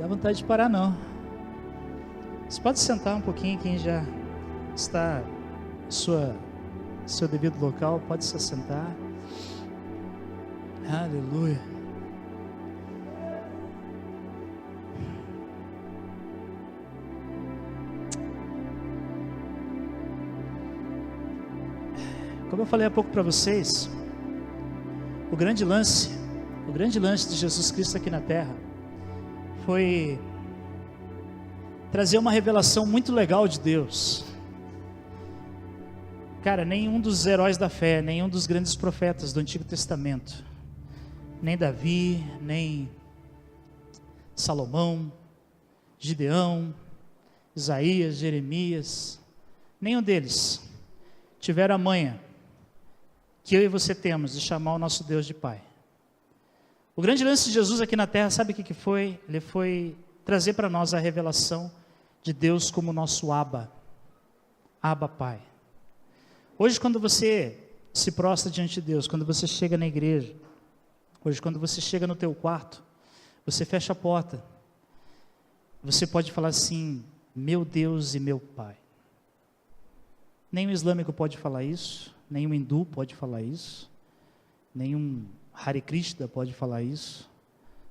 Dá vontade de parar, não. Você pode sentar um pouquinho, quem já está em seu devido local, pode se assentar. Aleluia. Como eu falei há pouco para vocês, o grande lance de Jesus Cristo aqui na Terra foi trazer uma revelação muito legal de Deus. Cara, nenhum dos heróis da fé, nenhum dos grandes profetas do Antigo Testamento, nem Davi, nem Salomão, Gideão, Isaías, Jeremias, nenhum deles tiveram a manha que eu e você temos de chamar o nosso Deus de Pai. O grande lance de Jesus aqui na Terra, sabe o que foi? Ele foi trazer para nós a revelação de Deus como nosso Abba Pai. Hoje, quando você se prostra diante de Deus, quando você chega na igreja, hoje, quando você chega no teu quarto, você fecha a porta, você pode falar assim: meu Deus e meu Pai. Nem o islâmico pode falar isso, nem o hindu pode falar isso, nenhum Hare Krishna pode falar isso.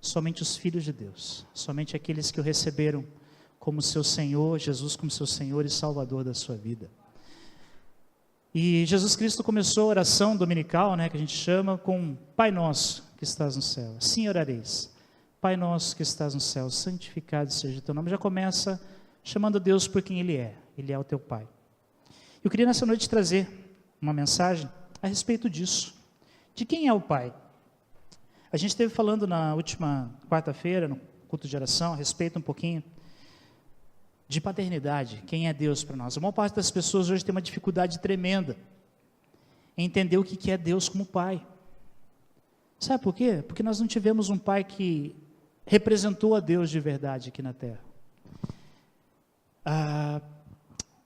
Somente os filhos de Deus, somente aqueles que o receberam como seu Senhor, Jesus como seu Senhor e Salvador da sua vida. E Jesus Cristo começou a oração dominical, que a gente chama, com Pai Nosso que estás no céu. Assim orareis: Pai Nosso que estás no céu, santificado seja o teu nome. Já começa chamando Deus por quem Ele é o teu Pai. Eu queria nessa noite trazer uma mensagem a respeito disso, de quem é o Pai. A gente esteve falando na última quarta-feira, no culto de oração, a respeito um pouquinho de paternidade, quem é Deus para nós. A maior parte das pessoas hoje tem uma dificuldade tremenda em entender o que é Deus como Pai. Sabe por quê? Porque nós não tivemos um Pai que representou a Deus de verdade aqui na Terra.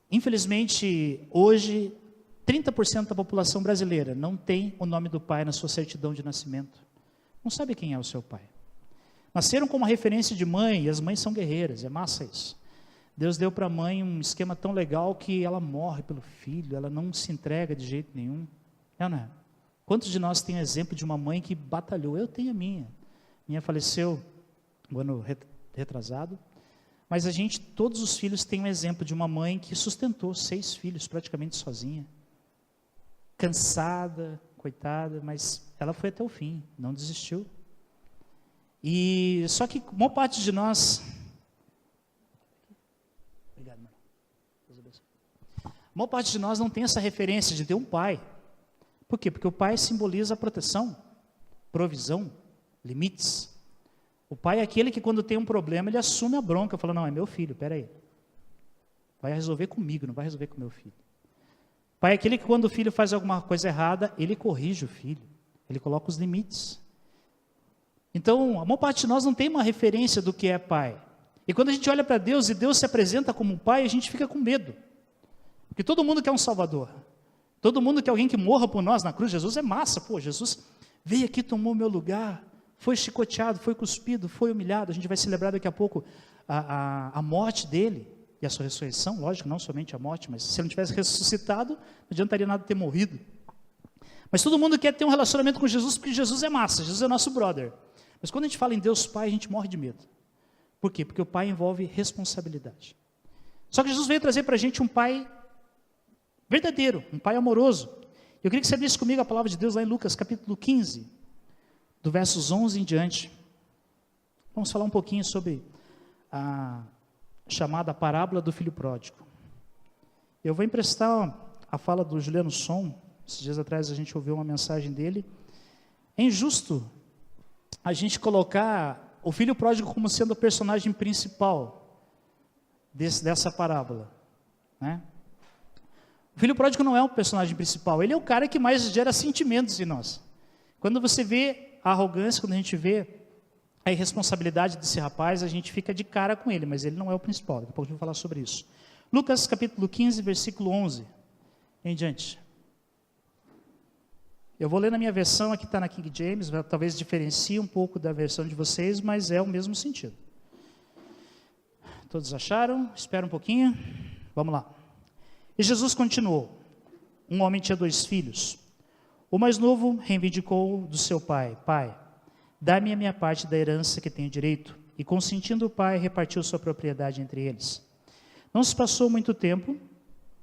Infelizmente, hoje, 30% da população brasileira não tem o nome do pai na sua certidão de nascimento. Não sabe quem é o seu pai. Nasceram com uma referência de mãe, e as mães são guerreiras, é massa isso. Deus deu para a mãe um esquema tão legal que ela morre pelo filho, ela não se entrega de jeito nenhum. É ou não é? Quantos de nós tem exemplo de uma mãe que batalhou? Eu tenho a minha. Minha faleceu no ano retrasado. Mas todos os filhos têm um exemplo de uma mãe que sustentou 6 filhos praticamente sozinha. Cansada, coitada, mas ela foi até o fim, não desistiu. E só que uma parte de nós... Obrigado, mano. Deus abençoe. Uma parte de nós não tem essa referência de ter um pai. Por quê? Porque o pai simboliza proteção, provisão, limites. O pai é aquele que quando tem um problema, ele assume a bronca, fala: não, é meu filho, peraí. Vai resolver comigo, não vai resolver com meu filho. O pai é aquele que quando o filho faz alguma coisa errada, ele corrige o filho, ele coloca os limites. Então, a maior parte de nós não tem uma referência do que é pai. E quando a gente olha para Deus e Deus se apresenta como um pai, a gente fica com medo. Porque todo mundo quer um salvador. Todo mundo quer alguém que morra por nós na cruz. Jesus é massa, Jesus veio aqui, tomou o meu lugar, foi chicoteado, foi cuspido, foi humilhado. A gente vai celebrar daqui a pouco a morte dele e a sua ressurreição, lógico, não somente a morte, mas se ele não tivesse ressuscitado, não adiantaria nada ter morrido. Mas todo mundo quer ter um relacionamento com Jesus, porque Jesus é massa, Jesus é nosso brother. Mas quando a gente fala em Deus Pai, a gente morre de medo. Por quê? Porque o Pai envolve responsabilidade. Só que Jesus veio trazer para a gente um Pai verdadeiro, um Pai amoroso. Eu queria que você lesse comigo a palavra de Deus lá em Lucas capítulo 15, do versos 11 em diante. Vamos falar um pouquinho sobre a chamada parábola do filho pródigo. Eu vou emprestar a fala do Juliano Som. Esses dias atrás a gente ouviu uma mensagem dele. É injusto a gente colocar o filho pródigo como sendo o personagem principal dessa parábola, né? O filho pródigo não é o personagem principal, ele é o cara que mais gera sentimentos em nós. Quando você vê a arrogância, quando a gente vê a irresponsabilidade desse rapaz, a gente fica de cara com ele, mas ele não é o principal. Daqui a pouco a gente vai falar sobre isso. Lucas capítulo 15, versículo 11 em diante. Eu vou ler na minha versão, aqui está na King James, talvez diferencie um pouco da versão de vocês, mas é o mesmo sentido. Todos acharam? Espera um pouquinho. Vamos lá. E Jesus continuou. Um homem tinha 2 filhos. O mais novo reivindicou do seu pai: Pai, dá-me a minha parte da herança que tenho direito. E consentindo o pai, repartiu sua propriedade entre eles. Não se passou muito tempo,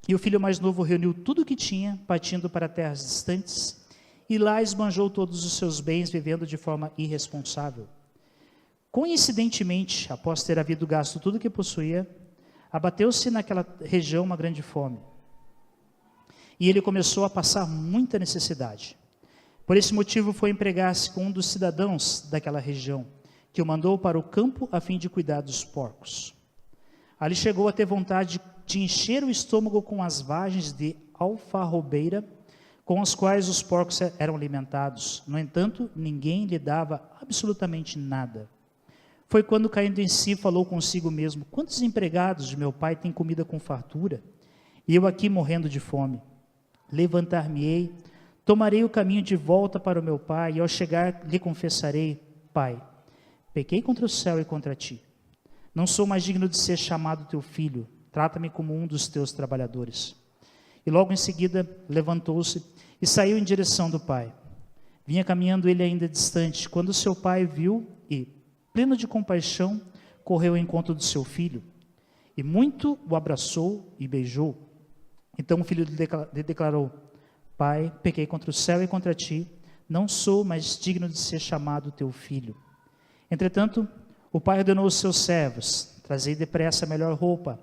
e o filho mais novo reuniu tudo o que tinha, partindo para terras distantes, e lá esbanjou todos os seus bens, vivendo de forma irresponsável. Coincidentemente, após ter havido gasto tudo o que possuía, abateu-se naquela região uma grande fome. E ele começou a passar muita necessidade. Por esse motivo foi empregar-se com um dos cidadãos daquela região, que o mandou para o campo a fim de cuidar dos porcos. Ali chegou a ter vontade de encher o estômago com as vagens de alfarrobeira, com as quais os porcos eram alimentados. No entanto, ninguém lhe dava absolutamente nada. Foi quando, caindo em si, falou consigo mesmo: quantos empregados de meu pai têm comida com fartura, e eu aqui morrendo de fome? Levantar-me-ei, tomarei o caminho de volta para o meu pai, e ao chegar lhe confessarei: Pai, pequei contra o céu e contra ti. Não sou mais digno de ser chamado teu filho, trata-me como um dos teus trabalhadores. E logo em seguida levantou-se e saiu em direção do pai. Vinha caminhando ele ainda distante, quando seu pai viu e, pleno de compaixão, correu ao encontro do seu filho, e muito o abraçou e beijou. Então o filho lhe declarou: Pai, pequei contra o céu e contra ti, não sou mais digno de ser chamado teu filho. Entretanto, o pai ordenou aos seus servos: trazei depressa a melhor roupa,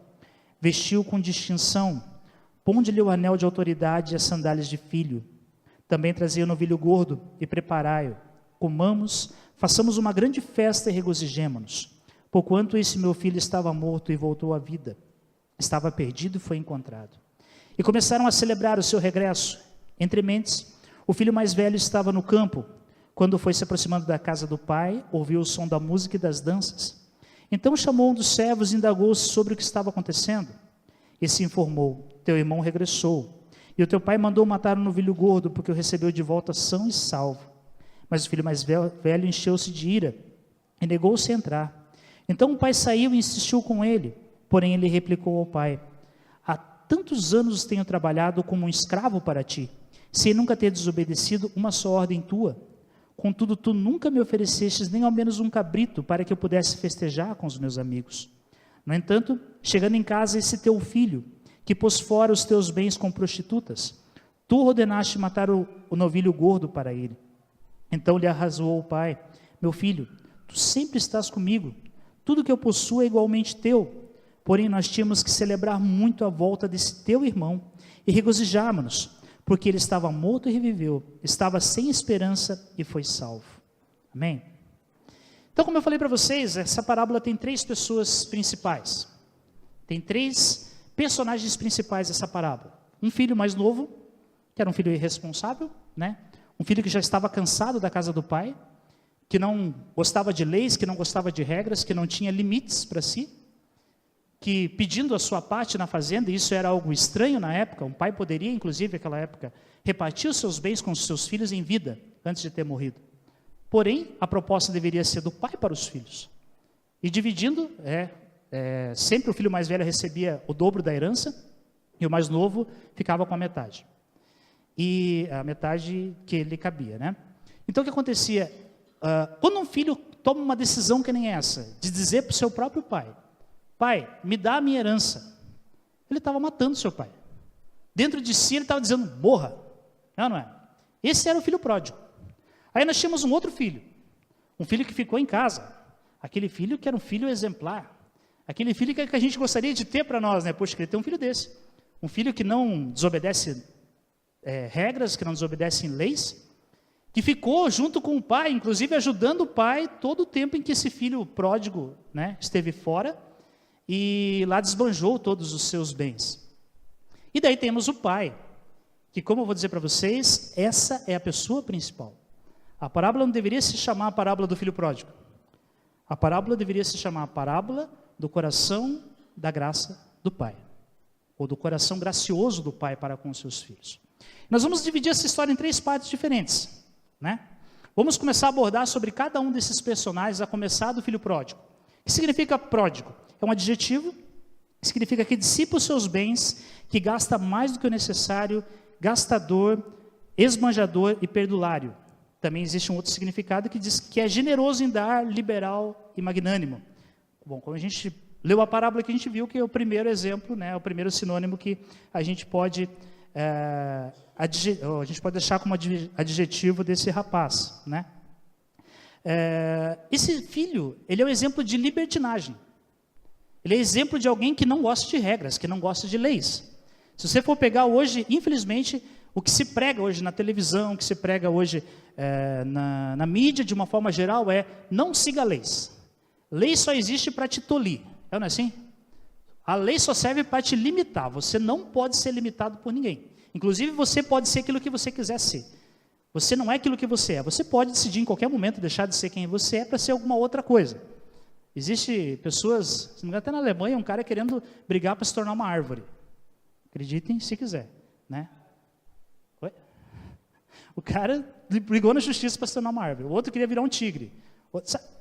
vestiu com distinção, ponde-lhe o anel de autoridade e as sandálias de filho. Também trazei o novilho gordo e preparai-o. Comamos, façamos uma grande festa e regozijemo-nos, porquanto esse meu filho estava morto e voltou à vida, estava perdido e foi encontrado. E começaram a celebrar o seu regresso. Entre mentes, o filho mais velho estava no campo. Quando foi se aproximando da casa do pai, ouviu o som da música e das danças. Então chamou um dos servos e indagou-se sobre o que estava acontecendo. E se informou: teu irmão regressou, e o teu pai mandou matar o novilho gordo, porque o recebeu de volta são e salvo. Mas o filho mais velho encheu-se de ira e negou-se a entrar. Então o pai saiu e insistiu com ele, porém ele replicou ao pai: há tantos anos tenho trabalhado como um escravo para ti, sem nunca ter desobedecido uma só ordem tua. Contudo, tu nunca me oferecestes nem ao menos um cabrito para que eu pudesse festejar com os meus amigos. No entanto, chegando em casa, esse teu filho, que pôs fora os teus bens com prostitutas, tu ordenaste matar o novilho gordo para ele. Então lhe arrazoou o pai: meu filho, tu sempre estás comigo, tudo que eu possuo é igualmente teu. Porém, nós tínhamos que celebrar muito a volta desse teu irmão e regozijarmos-nos, porque ele estava morto e reviveu, estava sem esperança e foi salvo. Amém? Então, como eu falei para vocês, essa parábola tem 3 pessoas principais. Tem 3 personagens principais dessa parábola. Um filho mais novo, que era um filho irresponsável, né? Um filho que já estava cansado da casa do pai, que não gostava de leis, que não gostava de regras, que não tinha limites para si, que pedindo a sua parte na fazenda, isso era algo estranho na época, um pai poderia, inclusive naquela época, repartir os seus bens com os seus filhos em vida, antes de ter morrido. Porém, a proposta deveria ser do pai para os filhos. E dividindo, sempre o filho mais velho recebia o dobro da herança, e o mais novo ficava com a metade. E a metade que lhe cabia, né? Então o que acontecia? Quando um filho toma uma decisão que nem essa, de dizer para o seu próprio pai: pai, me dá a minha herança, ele estava matando seu pai. Dentro de si ele estava dizendo: morra. Não é? Esse era o filho pródigo. Aí nós tínhamos um outro filho, um filho que ficou em casa, aquele filho que era um filho exemplar, aquele filho que a gente gostaria de ter para nós, né? Poxa, queria ter um filho desse, um filho que não desobedece regras, que não desobedece leis, que ficou junto com o pai, inclusive ajudando o pai todo o tempo em que esse filho pródigo, né, esteve fora, e lá desbanjou todos os seus bens. E daí temos o pai, que, como eu vou dizer para vocês, essa é a pessoa principal. A parábola não deveria se chamar a parábola do filho pródigo. A parábola deveria se chamar a parábola do coração da graça do pai, ou do coração gracioso do pai para com os seus filhos. Nós vamos dividir essa história em 3 partes diferentes, né? Vamos começar a abordar sobre cada um desses personagens, a começar do filho pródigo. O que significa pródigo? é um adjetivo, significa que dissipa os seus bens, que gasta mais do que o necessário, gastador, esbanjador e perdulário. Também existe um outro significado que diz que é generoso em dar, liberal e magnânimo. Bom, como a gente leu a parábola que a gente viu que é o primeiro exemplo, né, o primeiro sinônimo que a gente pode deixar como adjetivo desse rapaz, né? Esse filho, ele é um exemplo de libertinagem. Ele é exemplo de alguém que não gosta de regras, que não gosta de leis. Se você for pegar hoje, infelizmente, o que se prega hoje na televisão, o que se prega hoje na mídia, de uma forma geral, é não siga leis. Lei só existe para te tolir, não é assim? A lei só serve para te limitar, você não pode ser limitado por ninguém. Inclusive, você pode ser aquilo que você quiser ser. Você não é aquilo que você é. Você pode decidir em qualquer momento deixar de ser quem você é para ser alguma outra coisa. Existe pessoas, se não me engano, até na Alemanha, um cara querendo brigar para se tornar uma árvore. Acreditem se quiser, né? Oi? O cara brigou na justiça para se tornar uma árvore. O outro queria virar um tigre.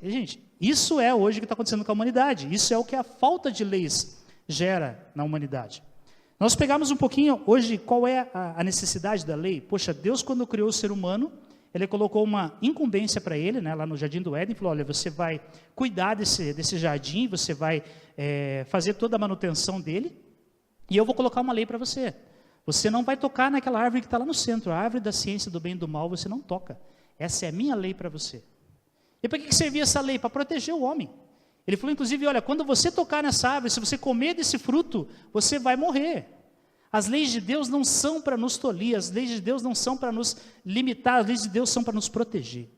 Gente, isso é hoje o que está acontecendo com a humanidade. Isso é o que a falta de leis gera na humanidade. Nós pegamos um pouquinho hoje qual é a necessidade da lei. Poxa, Deus quando criou o ser humano, Ele colocou uma incumbência para ele, né, lá no Jardim do Éden, falou, olha, você vai cuidar desse jardim, você vai fazer toda a manutenção dele, e eu vou colocar uma lei para você. Você não vai tocar naquela árvore que está lá no centro, a árvore da ciência do bem e do mal, você não toca. Essa é a minha lei para você. E para que servia essa lei? Para proteger o homem. Ele falou, inclusive, olha, quando você tocar nessa árvore, se você comer desse fruto, você vai morrer. As leis de Deus não são para nos tolir, as leis de Deus não são para nos limitar, as leis de Deus são para nos proteger.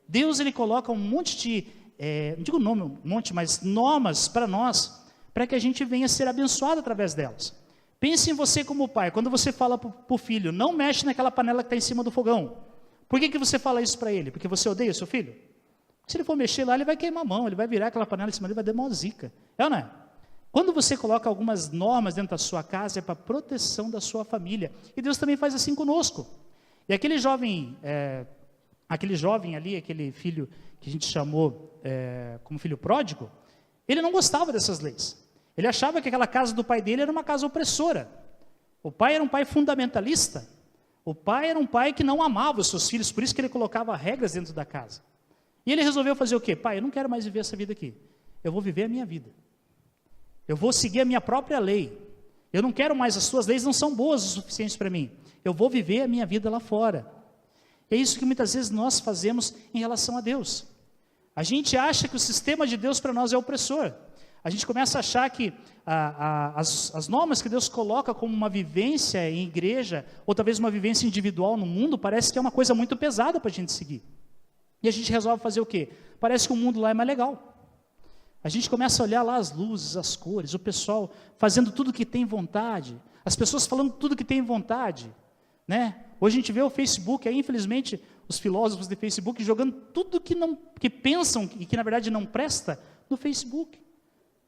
Deus, Ele coloca um monte de, não digo nome, um monte, mas normas para nós, para que a gente venha ser abençoado através delas. Pense em você como pai, quando você fala para o filho, não mexe naquela panela que está em cima do fogão. Por que você fala isso para ele? Porque você odeia o seu filho? Se ele for mexer lá, ele vai queimar a mão, ele vai virar aquela panela em cima dele, vai dar uma zica. É ou não é? Quando você coloca algumas normas dentro da sua casa, é para proteção da sua família. E Deus também faz assim conosco. E aquele jovem ali, aquele filho que a gente chamou como filho pródigo, ele não gostava dessas leis. Ele achava que aquela casa do pai dele era uma casa opressora. O pai era um pai fundamentalista. O pai era um pai que não amava os seus filhos, por isso que ele colocava regras dentro da casa. E ele resolveu fazer o quê? Pai, eu não quero mais viver essa vida aqui. Eu vou viver a minha vida. Eu vou seguir a minha própria lei. Eu não quero mais, as suas leis não são boas o suficiente para mim. Eu vou viver a minha vida lá fora. É isso que muitas vezes nós fazemos em relação a Deus. A gente acha que o sistema de Deus para nós é opressor. A gente começa a achar que as normas que Deus coloca como uma vivência em igreja, ou talvez uma vivência individual no mundo, parece que é uma coisa muito pesada para a gente seguir. E a gente resolve fazer o quê? Parece que o mundo lá é mais legal. A gente começa a olhar lá as luzes, as cores, o pessoal fazendo tudo que tem vontade, as pessoas falando tudo que tem vontade, né? Hoje a gente vê o Facebook, aí infelizmente os filósofos de Facebook jogando tudo que pensam e que na verdade não presta no Facebook,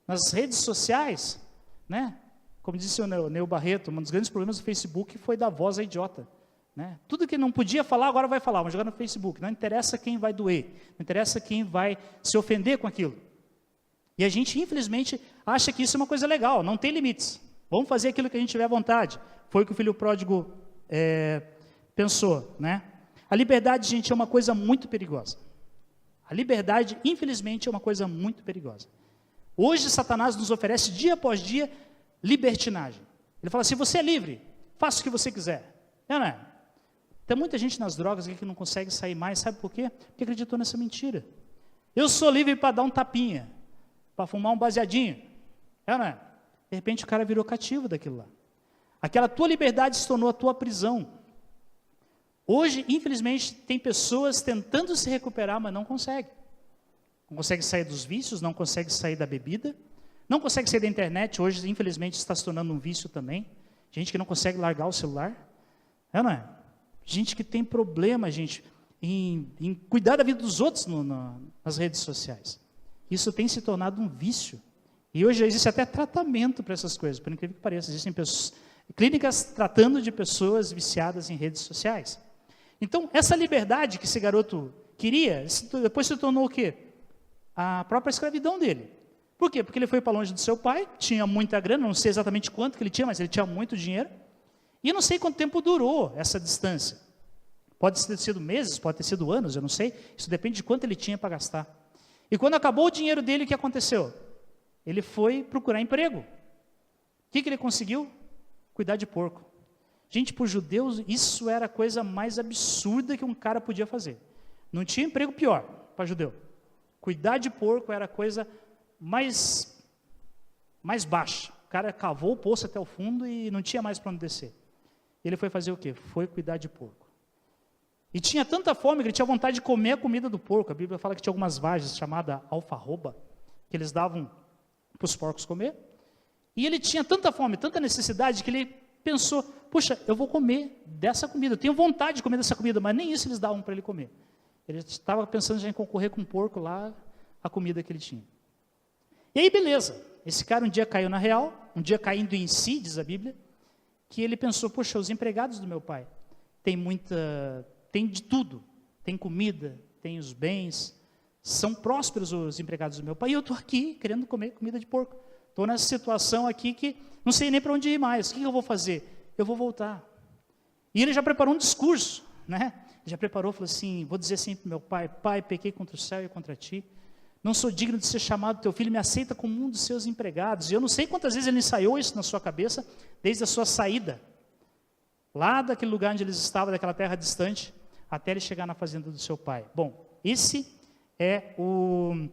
nas redes sociais, né? Como disse o Neo Barreto, um dos grandes problemas do Facebook foi dar voz a idiota. Né? Tudo que não podia falar, agora vai falar, vamos jogar no Facebook. Não interessa quem vai doer, não interessa quem vai se ofender com aquilo. E a gente, infelizmente, acha que isso é uma coisa legal, não tem limites. Vamos fazer aquilo que a gente tiver vontade. Foi o que o filho pródigo pensou. Né? A liberdade, gente, é uma coisa muito perigosa. A liberdade, infelizmente, é uma coisa muito perigosa. Hoje, Satanás nos oferece, dia após dia, libertinagem. Ele fala assim, você é livre, faça o que você quiser. Não é? Tem muita gente nas drogas que não consegue sair mais, sabe por quê? Porque acreditou nessa mentira. Eu sou livre para dar um tapinha, para fumar um baseadinho. É, não é? De repente o cara virou cativo daquilo lá. Aquela tua liberdade se tornou a tua prisão. Hoje, infelizmente, tem pessoas tentando se recuperar, mas não conseguem. Não consegue sair dos vícios, não consegue sair da bebida, não consegue sair da internet. Hoje, infelizmente, está se tornando um vício também. Gente que não consegue largar o celular. É, não é? Gente que tem problema, gente, em cuidar da vida dos outros nas redes sociais. Isso tem se tornado um vício. E hoje existe até tratamento para essas coisas, por incrível que pareça. Existem clínicas tratando de pessoas viciadas em redes sociais. Então, essa liberdade que esse garoto queria, depois se tornou o quê? A própria escravidão dele. Por quê? Porque ele foi para longe do seu pai, tinha muita grana, não sei exatamente quanto que ele tinha, mas ele tinha muito dinheiro. E eu não sei quanto tempo durou essa distância. Pode ter sido meses, pode ter sido anos, eu não sei. Isso depende de quanto ele tinha para gastar. E quando acabou o dinheiro dele, o que aconteceu? Ele foi procurar emprego. O que ele conseguiu? Cuidar de porco. Gente, para os judeus, isso era a coisa mais absurda que um cara podia fazer. Não tinha emprego pior para judeu. Cuidar de porco era a coisa mais baixa. O cara cavou o poço até o fundo e não tinha mais para onde descer. Ele foi fazer o quê? Foi cuidar de porco. E tinha tanta fome que ele tinha vontade de comer a comida do porco. A Bíblia fala que tinha algumas vagens chamadas alfarroba, que eles davam para os porcos comer. E ele tinha tanta fome, tanta necessidade, que ele pensou, puxa, eu vou comer dessa comida, eu tenho vontade de comer dessa comida, mas nem isso eles davam para ele comer. Ele estava pensando já em concorrer com o porco lá, a comida que ele tinha. E aí, beleza, esse cara um dia caiu na real, um dia caindo em si, diz a Bíblia, que ele pensou, poxa, os empregados do meu pai tem de tudo, tem comida, tem os bens, são prósperos os empregados do meu pai, e eu estou aqui querendo comer comida de porco. Estou nessa situação aqui que não sei nem para onde ir mais. O que eu vou fazer? Eu vou voltar. E ele já preparou um discurso, né? Já preparou, falou assim, vou dizer assim para meu pai, pai, pequei contra o céu e contra ti. Não sou digno de ser chamado teu filho, me aceita como um dos seus empregados. E eu não sei quantas vezes ele ensaiou isso na sua cabeça, desde a sua saída, lá daquele lugar onde eles estavam, daquela terra distante, até ele chegar na fazenda do seu pai. Bom, esse é o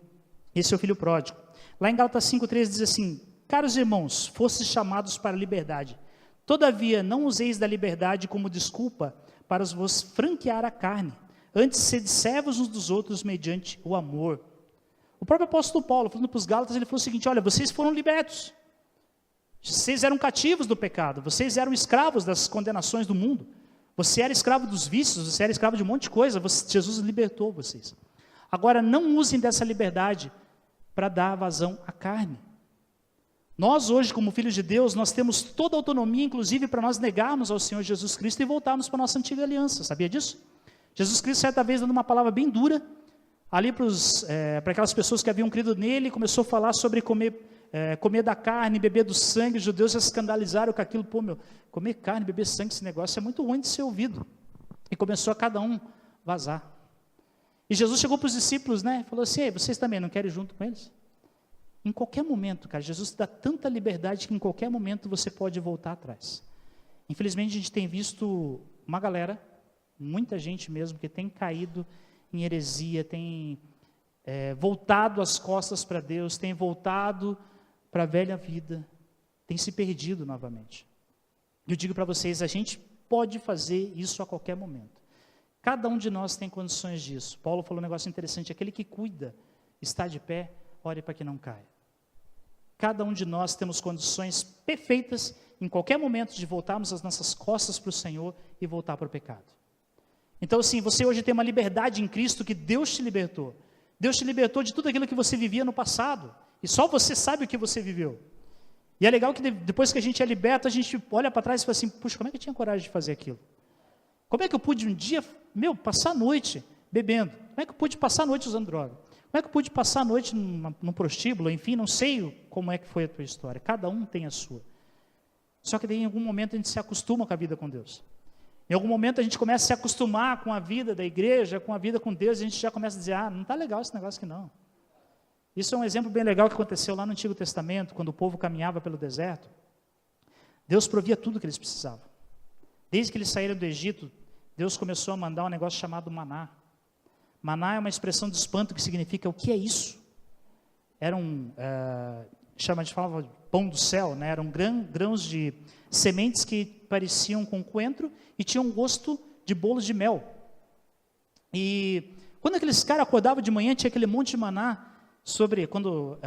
filho pródigo. Lá em Gálatas 5,13 diz assim, caros irmãos, fostes chamados para a liberdade. Todavia, não useis da liberdade como desculpa para vos franquear a carne. Antes, sede servos uns dos outros mediante o amor. O próprio apóstolo Paulo, falando para os Gálatas, ele falou o seguinte, olha, vocês foram libertos. Vocês eram cativos do pecado. Vocês eram escravos das condenações do mundo. Você era escravo dos vícios, você era escravo de um monte de coisa. Jesus libertou vocês. Agora, não usem dessa liberdade para dar vazão à carne. Nós hoje, como filhos de Deus, nós temos toda a autonomia, inclusive, para nós negarmos ao Senhor Jesus Cristo e voltarmos para a nossa antiga aliança, sabia disso? Jesus Cristo, certa vez, dando uma palavra bem dura, ali para aquelas pessoas que haviam crido nele, começou a falar sobre comer da carne, beber do sangue. Os judeus se escandalizaram com aquilo, comer carne, beber sangue, esse negócio é muito ruim de ser ouvido. E começou a cada um vazar. E Jesus chegou para os discípulos, né, falou assim, vocês também não querem ir junto com eles? Em qualquer momento, cara, Jesus te dá tanta liberdade que em qualquer momento você pode voltar atrás. Infelizmente, a gente tem visto uma galera, muita gente mesmo, que tem caído em heresia, tem voltado as costas para Deus, tem voltado para a velha vida, tem se perdido novamente. Eu digo para vocês, a gente pode fazer isso a qualquer momento. Cada um de nós tem condições disso. Paulo falou um negócio interessante, aquele que cuida, está de pé, ore para que não caia. Cada um de nós temos condições perfeitas, em qualquer momento, de voltarmos as nossas costas para o Senhor e voltar para o pecado. Então, assim, você hoje tem uma liberdade em Cristo que Deus te libertou. Deus te libertou de tudo aquilo que você vivia no passado. E só você sabe o que você viveu. E é legal que depois que a gente é liberto, a gente olha para trás e fala assim, puxa, como é que eu tinha coragem de fazer aquilo? Como é que eu pude um dia, passar a noite bebendo? Como é que eu pude passar a noite usando droga? Como é que eu pude passar a noite num prostíbulo? Enfim, não sei como é que foi a tua história. Cada um tem a sua. Só que daí, em algum momento a gente se acostuma com a vida com Deus. Em algum momento a gente começa a se acostumar com a vida da igreja, com a vida com Deus, e a gente já começa a dizer, não está legal esse negócio aqui não. Isso é um exemplo bem legal que aconteceu lá no Antigo Testamento, quando o povo caminhava pelo deserto. Deus provia tudo que eles precisavam. Desde que eles saíram do Egito, Deus começou a mandar um negócio chamado maná. Maná é uma expressão de espanto que significa, o que é isso? Era a gente falava pão do céu, né? Eram grãos de sementes que pareciam com coentro e tinham gosto de bolos de mel. E quando aqueles caras acordavam de manhã, tinha aquele monte de maná quando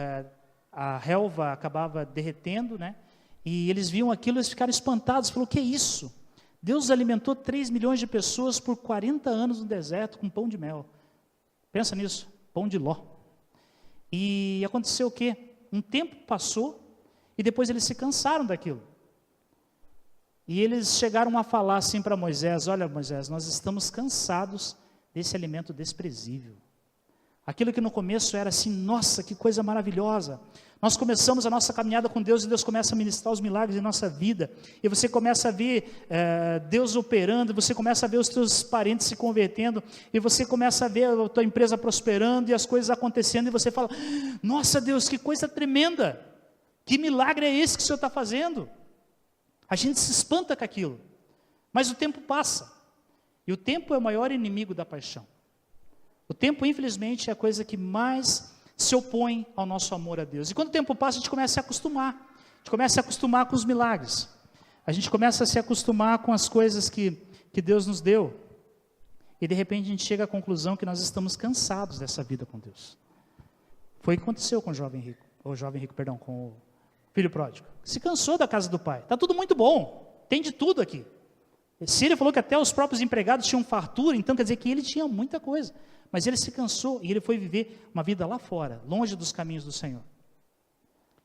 a relva acabava derretendo, né? E eles viam aquilo, eles ficaram espantados, falaram, o que é isso? Deus alimentou 3 milhões de pessoas por 40 anos no deserto com pão de mel. Pensa nisso, pão de ló. E aconteceu o quê? Um tempo passou e depois eles se cansaram daquilo. E eles chegaram a falar assim para Moisés, olha Moisés, nós estamos cansados desse alimento desprezível. Aquilo que no começo era assim, nossa, que coisa maravilhosa. Nós começamos a nossa caminhada com Deus e Deus começa a ministrar os milagres em nossa vida. E você começa a ver Deus operando, você começa a ver os teus parentes se convertendo, e você começa a ver a tua empresa prosperando e as coisas acontecendo, e você fala, nossa Deus, que coisa tremenda, que milagre é esse que o Senhor está fazendo? A gente se espanta com aquilo, mas o tempo passa, e o tempo é o maior inimigo da paixão. O tempo, infelizmente, é a coisa que mais se opõe ao nosso amor a Deus. E quando o tempo passa, a gente começa a se acostumar. A gente começa a se acostumar com os milagres. A gente começa a se acostumar com as coisas que Deus nos deu. E de repente a gente chega à conclusão que nós estamos cansados dessa vida com Deus. Foi o que aconteceu com o jovem rico, com o filho pródigo. Se cansou da casa do pai. Está tudo muito bom, tem de tudo aqui. Ele falou que até os próprios empregados tinham fartura, então quer dizer que ele tinha muita coisa. Mas ele se cansou e ele foi viver uma vida lá fora, longe dos caminhos do Senhor.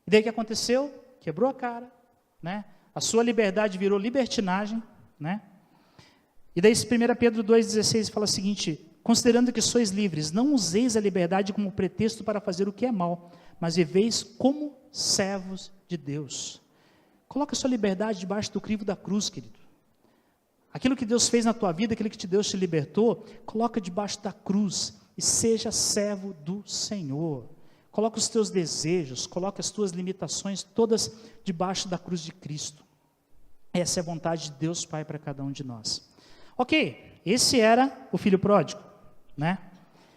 E daí o que aconteceu? Quebrou a cara, né? A sua liberdade virou libertinagem, né? E daí 1 Pedro 2,16 fala o seguinte, considerando que sois livres, não useis a liberdade como pretexto para fazer o que é mal, mas viveis como servos de Deus. Coloca a sua liberdade debaixo do crivo da cruz, querido. Aquilo que Deus fez na tua vida, aquilo que Deus te libertou, coloca debaixo da cruz e seja servo do Senhor. Coloca os teus desejos, coloca as tuas limitações todas debaixo da cruz de Cristo. Essa é a vontade de Deus Pai para cada um de nós. Ok, esse era o filho pródigo, né?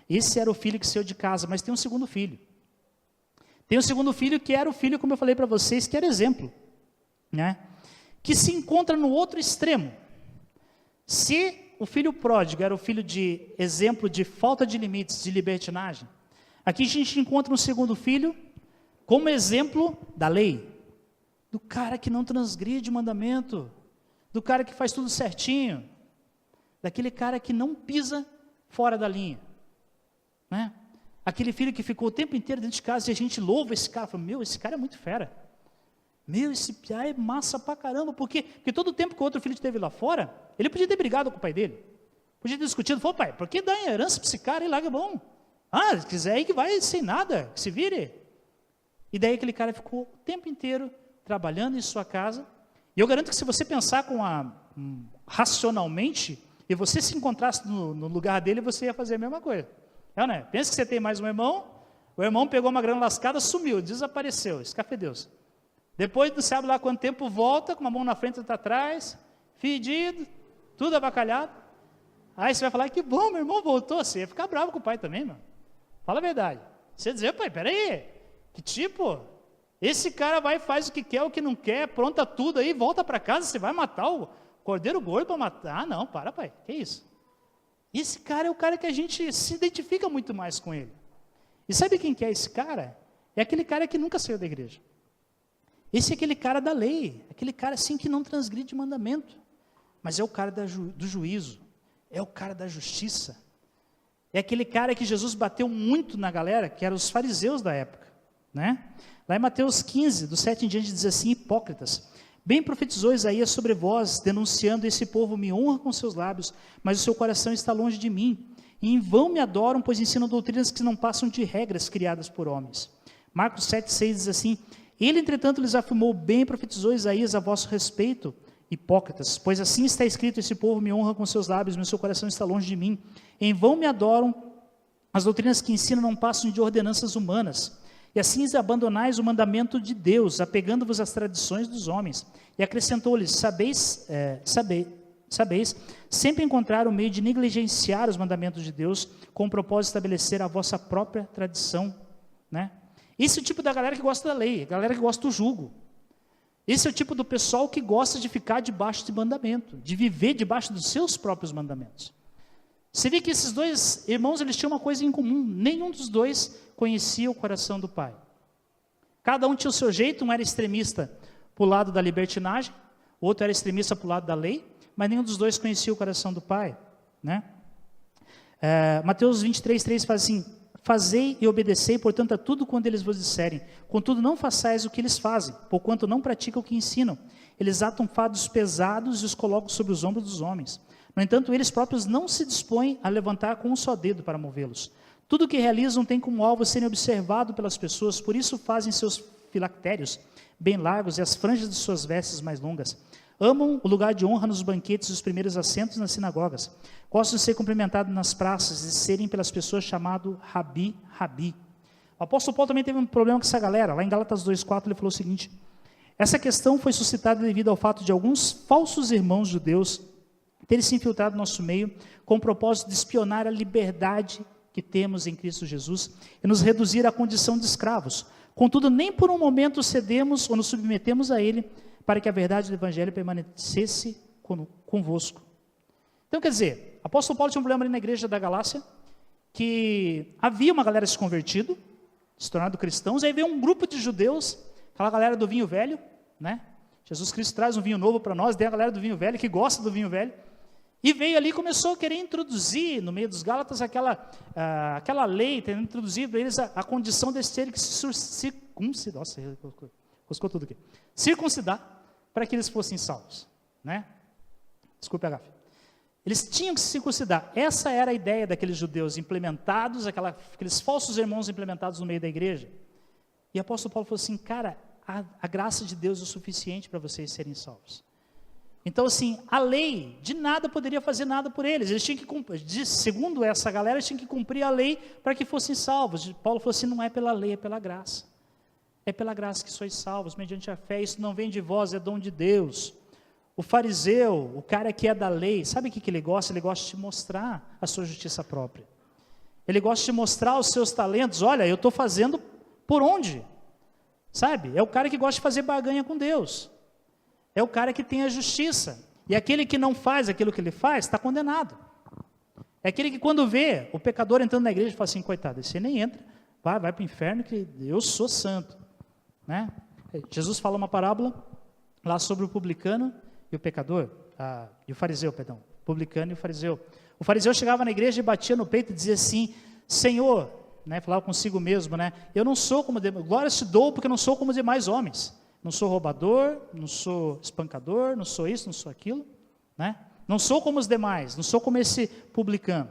Esse era o filho que saiu de casa, mas tem um segundo filho. Tem um segundo filho que era o filho, como eu falei para vocês, que era exemplo, né? Que se encontra no outro extremo. Se o filho pródigo era o filho de exemplo de falta de limites, de libertinagem, aqui a gente encontra um segundo filho como exemplo da lei, do cara que não transgride o mandamento, do cara que faz tudo certinho, daquele cara que não pisa fora da linha, né? Aquele filho que ficou o tempo inteiro dentro de casa e a gente louva esse cara, fala, meu, esse cara é muito fera. Meu, esse piá é massa pra caramba, porque todo o tempo que o outro filho esteve lá fora, ele podia ter brigado com o pai dele, podia ter discutido, falou, pai, por que dá herança para esse cara e larga bom? Ah, se quiser aí que vai sem nada, que se vire. E daí aquele cara ficou o tempo inteiro trabalhando em sua casa, e eu garanto que se você pensar racionalmente, e você se encontrasse no lugar dele, você ia fazer a mesma coisa. Né? Pensa que você tem mais um irmão, o irmão pegou uma grana lascada, sumiu, desapareceu, escafedeu-se. Depois não sabe lá quanto tempo volta, com uma mão na frente e outra atrás, fedido, tudo abacalhado. Aí você vai falar, que bom, meu irmão voltou. Você ia ficar bravo com o pai também, meu. Fala a verdade. Você ia dizer, pai, peraí, que tipo, esse cara vai, faz o que quer, o que não quer, pronta tudo aí, volta para casa, você vai matar o cordeiro gordo para matar? Ah, não, para, pai, que isso? Esse cara é o cara que a gente se identifica muito mais com ele. E sabe quem que é esse cara? É aquele cara que nunca saiu da igreja. Esse é aquele cara da lei, aquele cara assim que não transgride mandamento, mas é o cara do juízo, é o cara da justiça, é aquele cara que Jesus bateu muito na galera, que eram os fariseus da época, né? Lá em Mateus 15, do 7 em diante, diz assim, hipócritas, bem profetizou Isaías sobre vós, denunciando, esse povo me honra com seus lábios, mas o seu coração está longe de mim, e em vão me adoram, pois ensinam doutrinas que não passam de regras criadas por homens. Marcos 7, 6 diz assim, ele, entretanto, lhes afirmou, bem profetizou Isaías a vosso respeito, hipócritas, pois assim está escrito, esse povo me honra com seus lábios, mas seu coração está longe de mim. Em vão me adoram, as doutrinas que ensinam não passam de ordenanças humanas. E assim abandonais o mandamento de Deus, apegando-vos às tradições dos homens. E acrescentou-lhes, sabeis, sempre encontrar o meio de negligenciar os mandamentos de Deus, com o propósito de estabelecer a vossa própria tradição, né? Esse é o tipo da galera que gosta da lei, a galera que gosta do jugo. Esse é o tipo do pessoal que gosta de ficar debaixo de mandamento, de viver debaixo dos seus próprios mandamentos. Você vê que esses dois irmãos, eles tinham uma coisa em comum, nenhum dos dois conhecia o coração do pai. Cada um tinha o seu jeito, um era extremista para o lado da libertinagem, o outro era extremista para o lado da lei, mas nenhum dos dois conhecia o coração do pai, né? Mateus 23:3 faz assim, fazei e obedecei, portanto, a tudo quando eles vos disserem. Contudo, não façais o que eles fazem, porquanto não praticam o que ensinam. Eles atam fardos pesados e os colocam sobre os ombros dos homens. No entanto, eles próprios não se dispõem a levantar com um só dedo para movê-los. Tudo o que realizam tem como alvo serem observado pelas pessoas, por isso fazem seus filactérios bem largos e as franjas de suas vestes mais longas. Amam o lugar de honra nos banquetes e os primeiros assentos nas sinagogas. Gostam de ser cumprimentados nas praças e de serem pelas pessoas chamado Rabi, Rabi. O apóstolo Paulo também teve um problema com essa galera. Lá em Gálatas 2,4 ele falou o seguinte: essa questão foi suscitada devido ao fato de alguns falsos irmãos judeus terem se infiltrado no nosso meio com o propósito de espionar a liberdade que temos em Cristo Jesus e nos reduzir à condição de escravos. Contudo, nem por um momento cedemos ou nos submetemos a ele para que a verdade do evangelho permanecesse convosco. Então, quer dizer, o apóstolo Paulo tinha um problema ali na igreja da Galácia, que havia uma galera se convertido, se tornado cristãos, aí veio um grupo de judeus, aquela galera do vinho velho, né? Jesus Cristo traz um vinho novo para nós, tem a galera do vinho velho, que gosta do vinho velho, e veio ali e começou a querer introduzir, no meio dos Gálatas, aquela lei, tentando introduzir para eles a condição de terem que se circuncidar, nossa, roscou tudo aqui, circuncidar, para que eles fossem salvos, né? Desculpe a gafe. Eles tinham que se circuncidar. Essa era a ideia daqueles judeus implementados, aqueles falsos irmãos implementados no meio da igreja. E o apóstolo Paulo falou assim, cara, a graça de Deus é o suficiente para vocês serem salvos. Então, assim, a lei de nada poderia fazer nada por eles. Eles tinham que cumprir, segundo essa galera, eles tinham que cumprir a lei para que fossem salvos. Paulo falou assim, não é pela lei, é pela graça. É pela graça que sois salvos, mediante a fé. Isso não vem de vós, é dom de Deus. O fariseu, o cara que é da lei, sabe o que ele gosta? Ele gosta de mostrar a sua justiça própria. Ele gosta de mostrar os seus talentos. Olha, eu estou fazendo por onde? Sabe? É o cara que gosta de fazer barganha com Deus. É o cara que tem a justiça. E aquele que não faz aquilo que ele faz, está condenado. É aquele que quando vê o pecador entrando na igreja, fala assim, coitado, esse nem entra, vai para o inferno que eu sou santo. Né? Jesus fala uma parábola lá sobre o publicano e o pecador, e o fariseu, perdão, o publicano e o fariseu. O fariseu chegava na igreja e batia no peito e dizia assim, Senhor, né, falava consigo mesmo, né, eu não sou como, glória te dou porque eu não sou como os demais homens, não sou roubador, não sou espancador, não sou isso, não sou aquilo, né, não sou como os demais, não sou como esse publicano.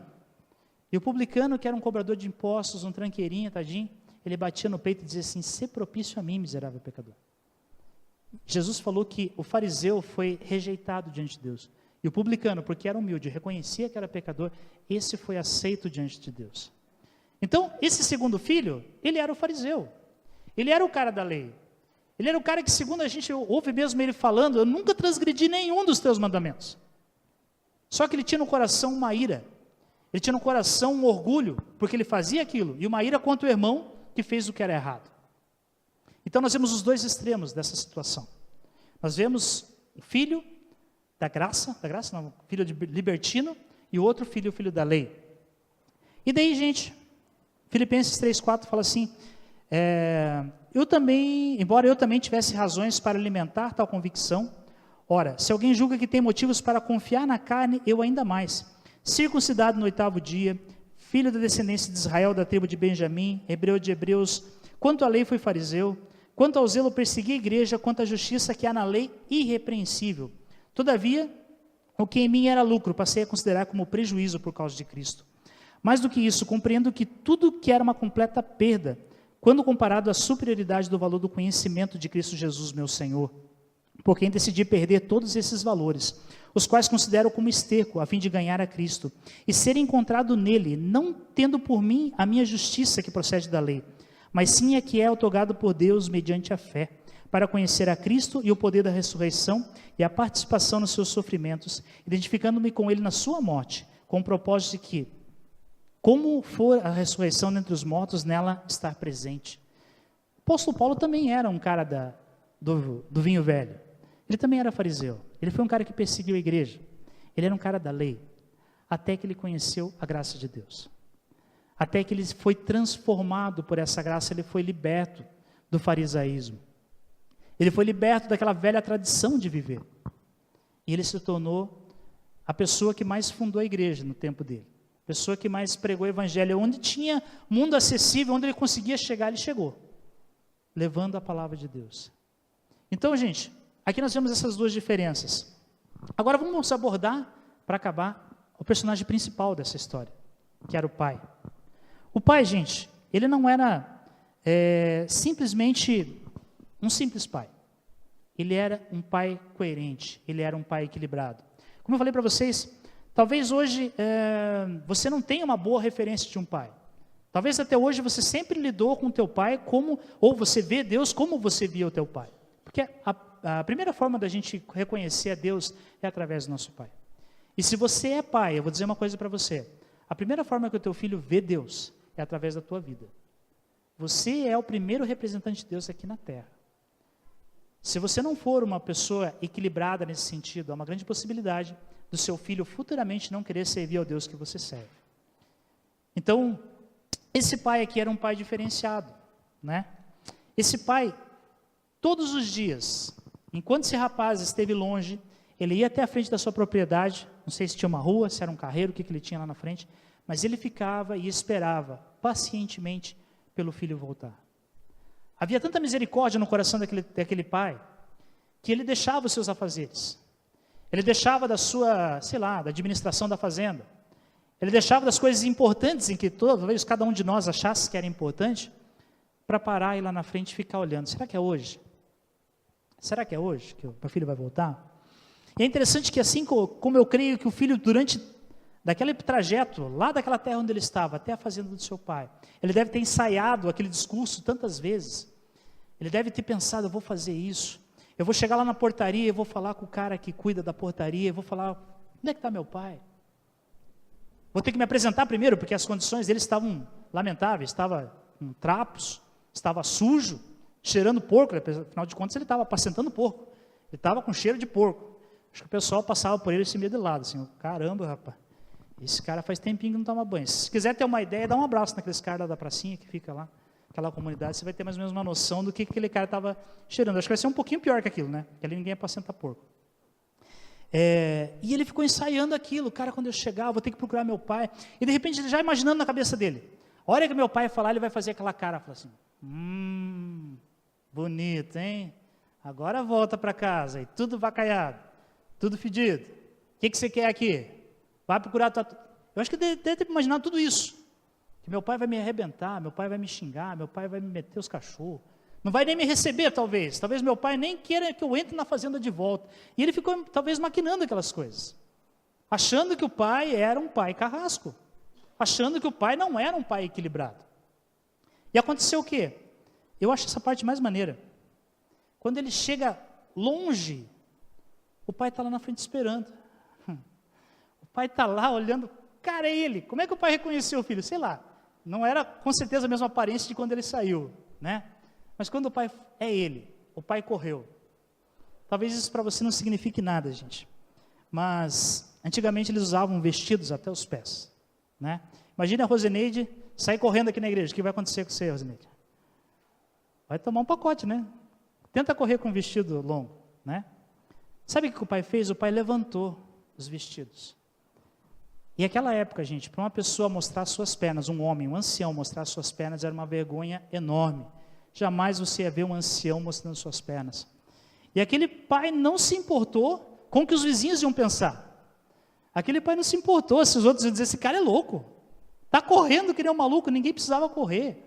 E o publicano, que era um cobrador de impostos, um tranqueirinho, tadinho, ele batia no peito e dizia assim, sê propício a mim, miserável pecador. Jesus falou que o fariseu foi rejeitado diante de Deus. E o publicano, porque era humilde, reconhecia que era pecador, esse foi aceito diante de Deus. Então, esse segundo filho, ele era o fariseu. Ele era o cara da lei. Ele era o cara que, segundo a gente ouve mesmo ele falando, eu nunca transgredi nenhum dos teus mandamentos. Só que ele tinha no coração uma ira. Ele tinha no coração um orgulho, porque ele fazia aquilo. E uma ira contra o irmão que fez o que era errado. Então nós vemos os dois extremos dessa situação. Nós vemos o filho da graça não, filho de libertino, e o outro filho, o filho da lei. E daí, gente, Filipenses 3,4 fala assim, embora eu também tivesse razões para alimentar tal convicção, ora, se alguém julga que tem motivos para confiar na carne, eu ainda mais. Circuncidado no 8º dia, filho da descendência de Israel, da tribo de Benjamim, hebreu de hebreus, quanto à lei fui fariseu, quanto ao zelo persegui a igreja, quanto à justiça que há na lei, irrepreensível. Todavia, o que em mim era lucro, passei a considerar como prejuízo por causa de Cristo. Mais do que isso, compreendo que tudo que era uma completa perda, quando comparado à superioridade do valor do conhecimento de Cristo Jesus, meu Senhor, por quem decidi perder todos esses valores, os quais considero como esterco, a fim de ganhar a Cristo, e ser encontrado nele, não tendo por mim a minha justiça que procede da lei, mas sim a que é otorgada por Deus mediante a fé, para conhecer a Cristo e o poder da ressurreição e a participação nos seus sofrimentos, identificando-me com ele na sua morte, com o propósito de que, como for a ressurreição dentre os mortos, nela estar presente. O apóstolo Paulo também era um cara do vinho velho. Ele também era fariseu. Ele foi um cara que perseguiu a igreja. Ele era um cara da lei. Até que ele conheceu a graça de Deus. Até que ele foi transformado por essa graça, ele foi liberto do farisaísmo. Ele foi liberto daquela velha tradição de viver. E ele se tornou a pessoa que mais fundou a igreja no tempo dele. A pessoa que mais pregou o evangelho. Onde tinha mundo acessível, onde ele conseguia chegar, ele chegou. Levando a palavra de Deus. Então, gente, aqui nós vemos essas duas diferenças. Agora vamos abordar, para acabar, o personagem principal dessa história, que era o pai. O pai, gente, ele não era simplesmente um simples pai. Ele era um pai coerente, ele era um pai equilibrado. Como eu falei para vocês, talvez hoje você não tenha uma boa referência de um pai. Talvez até hoje você sempre lidou com o teu pai ou você vê Deus como você via o teu pai. Porque a primeira forma da gente reconhecer a Deus é através do nosso pai. E se você é pai, eu vou dizer uma coisa para você. A primeira forma que o teu filho vê Deus é através da tua vida. Você é o primeiro representante de Deus aqui na terra. Se você não for uma pessoa equilibrada nesse sentido, há uma grande possibilidade do seu filho futuramente não querer servir ao Deus que você serve. Então, esse pai aqui era um pai diferenciado, né? Esse pai, todos os dias, enquanto esse rapaz esteve longe, ele ia até a frente da sua propriedade, não sei se tinha uma rua, se era um carreiro, o que ele tinha lá na frente, mas ele ficava e esperava pacientemente pelo filho voltar. Havia tanta misericórdia no coração daquele pai, que ele deixava os seus afazeres. Ele deixava da sua, da administração da fazenda. Ele deixava das coisas importantes em que talvez cada um de nós achasse que era importante, para parar e ir lá na frente e ficar olhando. Será que é hoje? Será que é hoje que o meu filho vai voltar? E é interessante que assim como eu creio que o filho, durante daquele trajeto, lá daquela terra onde ele estava, até a fazenda do seu pai, ele deve ter ensaiado aquele discurso tantas vezes. Ele deve ter pensado, eu vou fazer isso. Eu vou chegar lá na portaria, eu vou falar com o cara que cuida da portaria, eu vou falar, onde é que está meu pai? Vou ter que me apresentar primeiro, porque as condições dele estavam lamentáveis, estava com trapos, estava sujo, cheirando porco, afinal de contas ele estava apacentando porco, ele estava com cheiro de porco. Acho que o pessoal passava por ele e se meia de lado, assim, caramba, rapaz, esse cara faz tempinho que não toma banho. Se quiser ter uma ideia, dá um abraço naqueles caras da pracinha que fica lá, aquela comunidade, você vai ter mais ou menos uma noção do que aquele cara estava cheirando. Acho que vai ser um pouquinho pior que aquilo, né? Porque ali ninguém apacenta porco. E ele ficou ensaiando aquilo, cara, quando eu chegar, eu vou ter que procurar meu pai. E de repente, ele já imaginando na cabeça dele, a hora que meu pai falar, ele vai fazer aquela cara, fala assim, bonito, hein? Agora volta para casa, e tudo vacaiado, tudo fedido. O que você quer aqui? Vai procurar tua... Eu acho que ele deve ter imaginado tudo isso. Que meu pai vai me arrebentar, meu pai vai me xingar, meu pai vai me meter os cachorros. Não vai nem me receber, talvez. Talvez meu pai nem queira que eu entre na fazenda de volta. E ele ficou, talvez, maquinando aquelas coisas. Achando que o pai era um pai carrasco. Achando que o pai não era um pai equilibrado. E aconteceu o quê? Eu acho essa parte mais maneira. Quando ele chega longe, o pai está lá na frente esperando. O pai está lá olhando, cara, é ele. Como é que o pai reconheceu o filho? Sei lá. Não era com certeza a mesma aparência de quando ele saiu, né? Mas quando o pai é ele, o pai correu. Talvez isso para você não signifique nada, gente. Mas antigamente eles usavam vestidos até os pés, né? Imagina a Roseneide sair correndo aqui na igreja. O que vai acontecer com você, Roseneide? Vai tomar um pacote, né? Tenta correr com um vestido longo, né? Sabe o que o pai fez? O pai levantou os vestidos. E aquela época, gente, para uma pessoa mostrar suas pernas, um homem, um ancião mostrar suas pernas, era uma vergonha enorme. Jamais você ia ver um ancião mostrando suas pernas. E aquele pai não se importou com o que os vizinhos iam pensar. Aquele pai não se importou se os outros iam dizer, esse cara é louco. Está correndo que nem um maluco, ninguém precisava correr.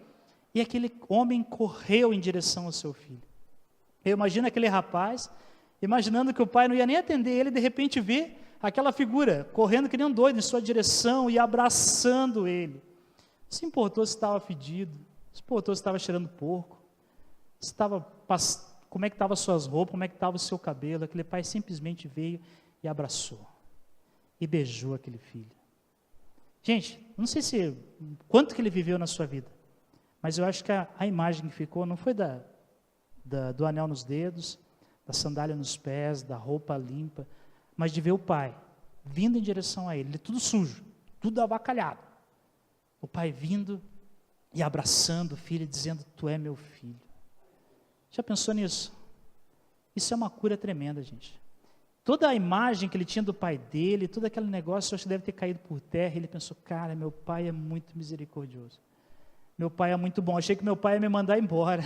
E aquele homem correu em direção ao seu filho. Eu imagino aquele rapaz, imaginando que o pai não ia nem atender ele, de repente vê aquela figura correndo que nem um doido em sua direção e abraçando ele. Não se importou se estava fedido, não se importou se estava cheirando porco, como é que estavam suas roupas, como é que estava o seu cabelo. Aquele pai simplesmente veio e abraçou e beijou aquele filho. Gente, não sei quanto que ele viveu na sua vida, mas eu acho que a imagem que ficou não foi do anel nos dedos, da sandália nos pés, da roupa limpa, mas de ver o pai vindo em direção a ele tudo sujo, tudo avacalhado. O pai vindo e abraçando o filho e dizendo, tu é meu filho. Já pensou nisso? Isso é uma cura tremenda, gente. Toda a imagem que ele tinha do pai dele, todo aquele negócio, eu acho que deve ter caído por terra, e ele pensou, cara, meu pai é muito misericordioso. Meu pai é muito bom. Achei que meu pai ia me mandar embora.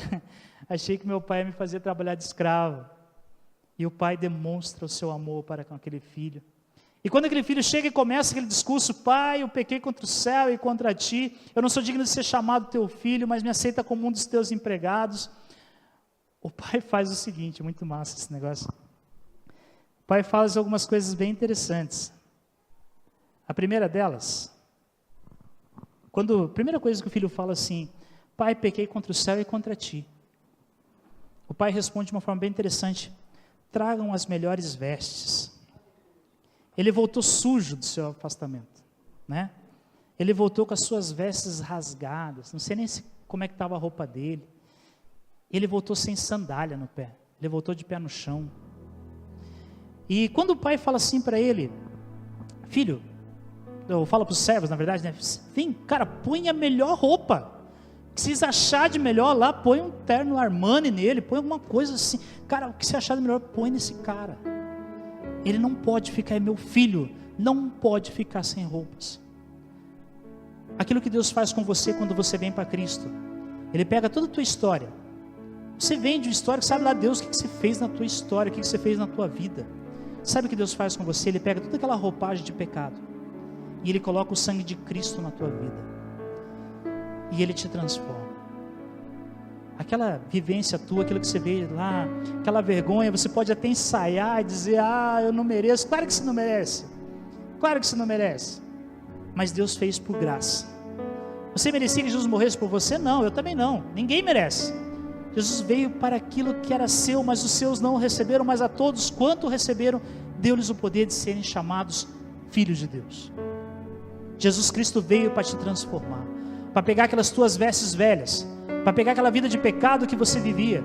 Achei que meu pai ia me fazer trabalhar de escravo. E o pai demonstra o seu amor para com aquele filho. E quando aquele filho chega e começa aquele discurso: pai, eu pequei contra o céu e contra ti, eu não sou digno de ser chamado teu filho, mas me aceita como um dos teus empregados. O pai faz o seguinte, muito massa esse negócio. O pai faz algumas coisas bem interessantes. A primeira delas, a primeira coisa que o filho fala assim: pai, pequei contra o céu e contra ti. O pai responde de uma forma bem interessante: tragam as melhores vestes. Ele voltou sujo do seu afastamento, né? Ele voltou com as suas vestes rasgadas, não sei nem como é que estava a roupa dele. Ele voltou sem sandália no pé, ele voltou de pé no chão. E quando o pai fala assim para ele: filho, eu falo para os servos, na verdade, né? Vem, cara, põe a melhor roupa, o que vocês acharem de melhor lá, põe um terno Armani nele, põe alguma coisa assim, cara, o que você achar de melhor, põe nesse cara. Ele não pode ficar, meu filho, não pode ficar sem roupas. Aquilo que Deus faz com você quando você vem para Cristo, Ele pega toda a tua história. Você vem de uma história, sabe lá Deus o que você fez na tua história, o que você fez na tua vida. Sabe o que Deus faz com você? Ele pega toda aquela roupagem de pecado e Ele coloca o sangue de Cristo na tua vida e Ele te transforma. Aquela vivência tua, aquilo que você vê lá, aquela vergonha, você pode até ensaiar e dizer: eu não mereço. Claro que você não merece, claro que você não merece, mas Deus fez por graça. Você merecia que Jesus morresse por você? Não, eu também não, ninguém merece. Jesus veio para aquilo que era seu, mas os seus não o receberam, mas a todos quanto o receberam, deu-lhes o poder de serem chamados filhos de Deus. Jesus Cristo veio para te transformar, para pegar aquelas tuas vestes velhas, para pegar aquela vida de pecado que você vivia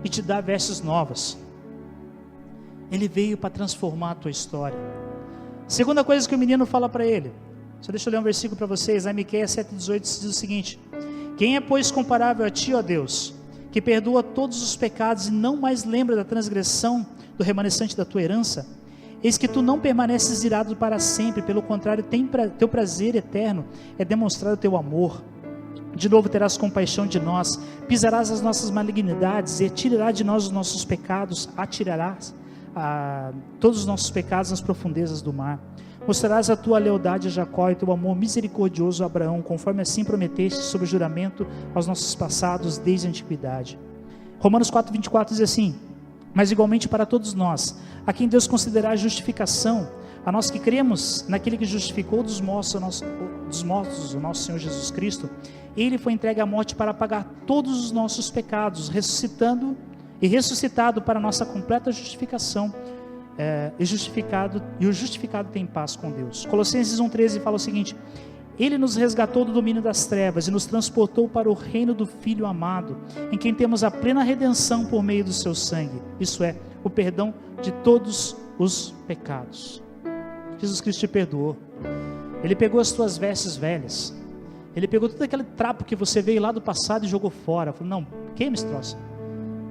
e te dar vestes novas. Ele veio para transformar a tua história. Segunda coisa que o menino fala para ele, só deixa eu ler um versículo para vocês, em Miqueias 7,18 diz o seguinte: quem é pois comparável a ti, ó Deus, que perdoa todos os pecados e não mais lembra da transgressão do remanescente da tua herança? Eis que tu não permaneces irado para sempre, pelo contrário, teu prazer eterno é demonstrar o teu amor. De novo terás compaixão de nós, pisarás as nossas malignidades e tirarás de nós os nossos pecados, atirarás todos os nossos pecados nas profundezas do mar. Mostrarás a tua lealdade a Jacó e teu amor misericordioso a Abraão, conforme assim prometeste sob juramento aos nossos passados desde a antiguidade. Romanos 4,24 diz assim: mas igualmente para todos nós, a quem Deus considerar justificação, a nós que cremos naquele que justificou dos mortos o nosso Senhor Jesus Cristo, Ele foi entregue à morte para pagar todos os nossos pecados, ressuscitado para a nossa completa justificação, e o justificado tem paz com Deus. Colossenses 1,13 fala o seguinte: Ele nos resgatou do domínio das trevas e nos transportou para o reino do Filho amado, em quem temos a plena redenção por meio do seu sangue, isso é, o perdão de todos os pecados. Jesus Cristo te perdoou. Ele pegou as tuas vestes velhas, Ele pegou todo aquele trapo que você veio lá do passado e jogou fora. Falou: não, queima esse troço,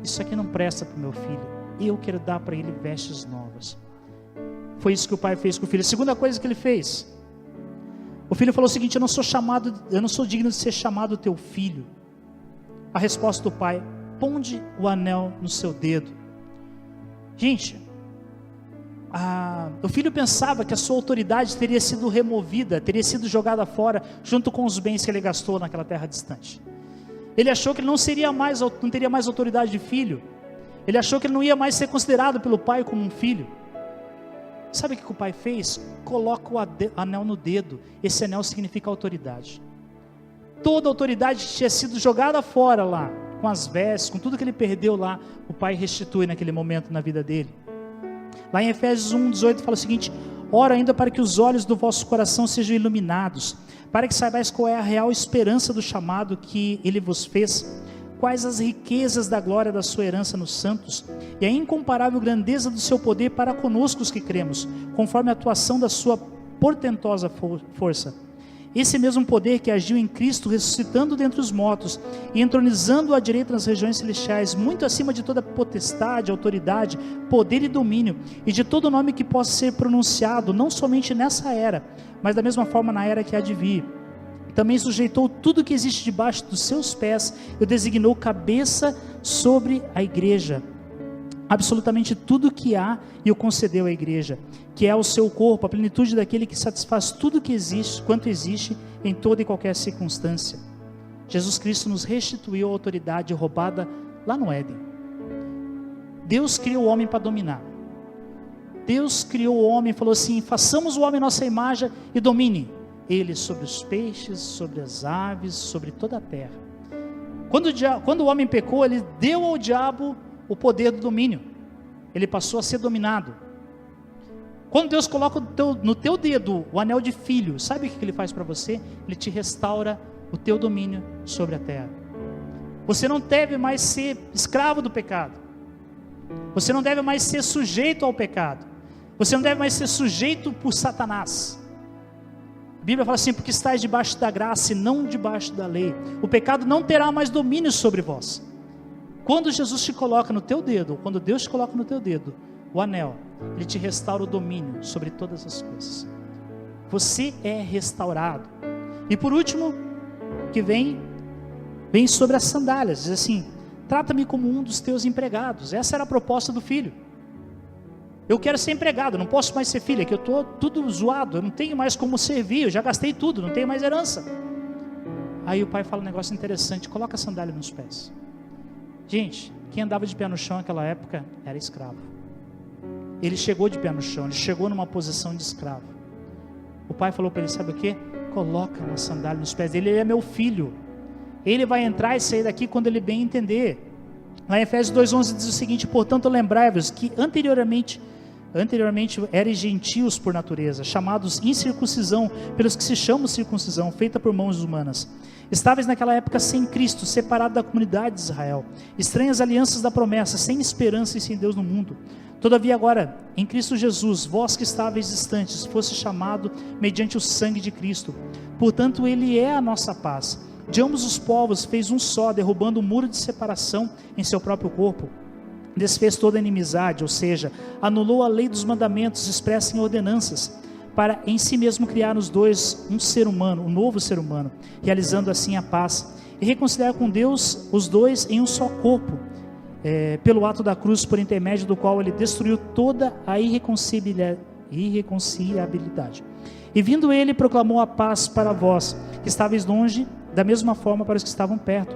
isso aqui não presta para o meu filho, eu quero dar para ele vestes novas. Foi isso que o pai fez com o filho. A segunda coisa que ele fez, o filho falou o seguinte: eu não sou digno de ser chamado teu filho. A resposta do pai: ponde o anel no seu dedo. Gente, o filho pensava que a sua autoridade teria sido removida, teria sido jogada fora, junto com os bens que ele gastou naquela terra distante. Ele achou que ele não teria mais autoridade de filho. Ele achou que ele não ia mais ser considerado pelo pai como um filho. Sabe o que o pai fez? Coloca o anel no dedo. Esse anel significa autoridade. Toda a autoridade que tinha sido jogada fora lá, com as vestes, com tudo que ele perdeu lá, o pai restitui naquele momento na vida dele. Lá em Efésios 1,18 fala o seguinte: ora ainda para que os olhos do vosso coração sejam iluminados, para que saibais qual é a real esperança do chamado que ele vos fez, quais as riquezas da glória da sua herança nos santos, e a incomparável grandeza do seu poder para conosco os que cremos, conforme a atuação da sua portentosa força. Esse mesmo poder que agiu em Cristo, ressuscitando dentre os mortos e entronizando à direita nas regiões celestiais, muito acima de toda potestade, autoridade, poder e domínio, e de todo nome que possa ser pronunciado, não somente nessa era, mas da mesma forma na era que há de vir. Também sujeitou tudo que existe debaixo dos seus pés, e o designou cabeça sobre a igreja, absolutamente tudo que há e o concedeu à igreja, que é o seu corpo, a plenitude daquele que satisfaz tudo que existe, quanto existe em toda e qualquer circunstância. Jesus Cristo nos restituiu a autoridade roubada lá no Éden. Deus criou o homem para dominar. Deus criou o homem e falou assim: façamos o homem à nossa imagem e domine ele sobre os peixes, sobre as aves, sobre toda a terra. Quando o homem pecou, ele deu ao diabo o poder do domínio. Ele passou a ser dominado. Quando Deus coloca no teu dedo o anel de filho, sabe o que ele faz para você? Ele te restaura o teu domínio sobre a terra. Você não deve mais ser escravo do pecado. Você não deve mais ser sujeito ao pecado. Você não deve mais ser sujeito por Satanás. A Bíblia fala assim: porque estáis debaixo da graça e não debaixo da lei. O pecado não terá mais domínio sobre vós. Quando Jesus te coloca no teu dedo, quando Deus te coloca no teu dedo o anel, Ele te restaura o domínio sobre todas as coisas. Você é restaurado. E por último, que vem sobre as sandálias, diz assim: trata-me como um dos teus empregados. Essa era a proposta do filho. Eu quero ser empregado, não posso mais ser filho, é que eu estou tudo zoado, eu não tenho mais como servir, eu já gastei tudo, não tenho mais herança. Aí o pai fala um negócio interessante: coloca a sandália nos pés. Gente, quem andava de pé no chão naquela época era escravo. Ele chegou de pé no chão, ele chegou numa posição de escravo. O pai falou para ele: sabe o que? Coloca uma sandália nos pés dele, ele é meu filho. Ele vai entrar e sair daqui quando ele bem entender. Lá em Efésios 2:11 diz o seguinte: portanto lembrai-vos que anteriormente eram gentios por natureza, chamados incircuncisão pelos que se chamam circuncisão, feita por mãos humanas. Estáveis naquela época sem Cristo, separados da comunidade de Israel, estranhas alianças da promessa, sem esperança e sem Deus no mundo. Todavia agora, em Cristo Jesus, vós que estáveis distantes, fosse chamado mediante o sangue de Cristo. Portanto, Ele é a nossa paz. De ambos os povos fez um só, derrubando o muro de separação em seu próprio corpo. Desfez toda a inimizade, ou seja, anulou a lei dos mandamentos expressa em ordenanças, para em si mesmo criar nos dois um ser humano, um novo ser humano, realizando assim a paz, e reconciliar com Deus os dois em um só corpo, pelo ato da cruz, por intermédio do qual ele destruiu toda a irreconciliabilidade. E vindo ele, proclamou a paz para vós, que estáveis longe, da mesma forma para os que estavam perto,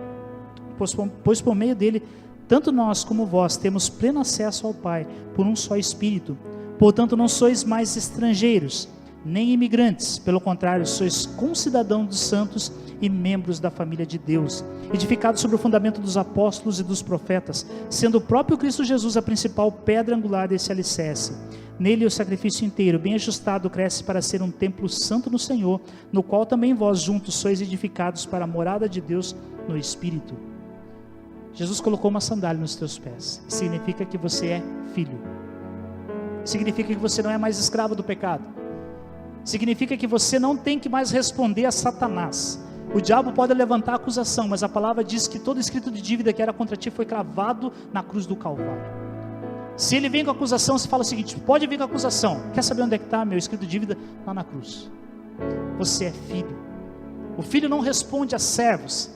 pois por meio dele, tanto nós como vós temos pleno acesso ao Pai, por um só Espírito. Portanto, não sois mais estrangeiros, nem imigrantes, pelo contrário, sois concidadãos dos santos e membros da família de Deus, edificados sobre o fundamento dos apóstolos e dos profetas, sendo o próprio Cristo Jesus a principal pedra angular desse alicerce. Nele o sacrifício inteiro, bem ajustado, cresce para ser um templo santo no Senhor, no qual também vós juntos sois edificados para a morada de Deus no Espírito. Jesus colocou uma sandália nos teus pés. Significa que você é filho. Significa que você não é mais escravo do pecado. Significa que você não tem que mais responder a Satanás. O diabo pode levantar acusação, mas a palavra diz que todo escrito de dívida que era contra ti foi cravado na cruz do Calvário. Se ele vem com acusação, você fala o seguinte: pode vir com acusação. Quer saber onde é que está meu escrito de dívida? Lá na cruz. Você é filho. O filho não responde a servos.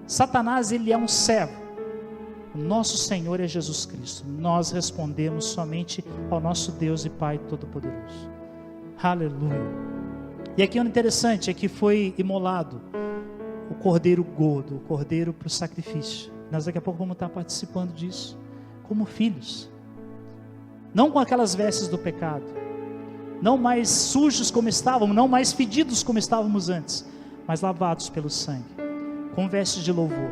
Satanás, ele é um servo. O nosso Senhor é Jesus Cristo. Nós respondemos somente ao nosso Deus e Pai Todo-Poderoso. Aleluia. E aqui o interessante é que foi imolado o cordeiro gordo, o cordeiro para o sacrifício. Nós daqui a pouco vamos estar participando disso, como filhos. Não com aquelas vestes do pecado, não mais sujos como estávamos, não mais fedidos como estávamos antes, mas lavados pelo sangue, com vestes de louvor,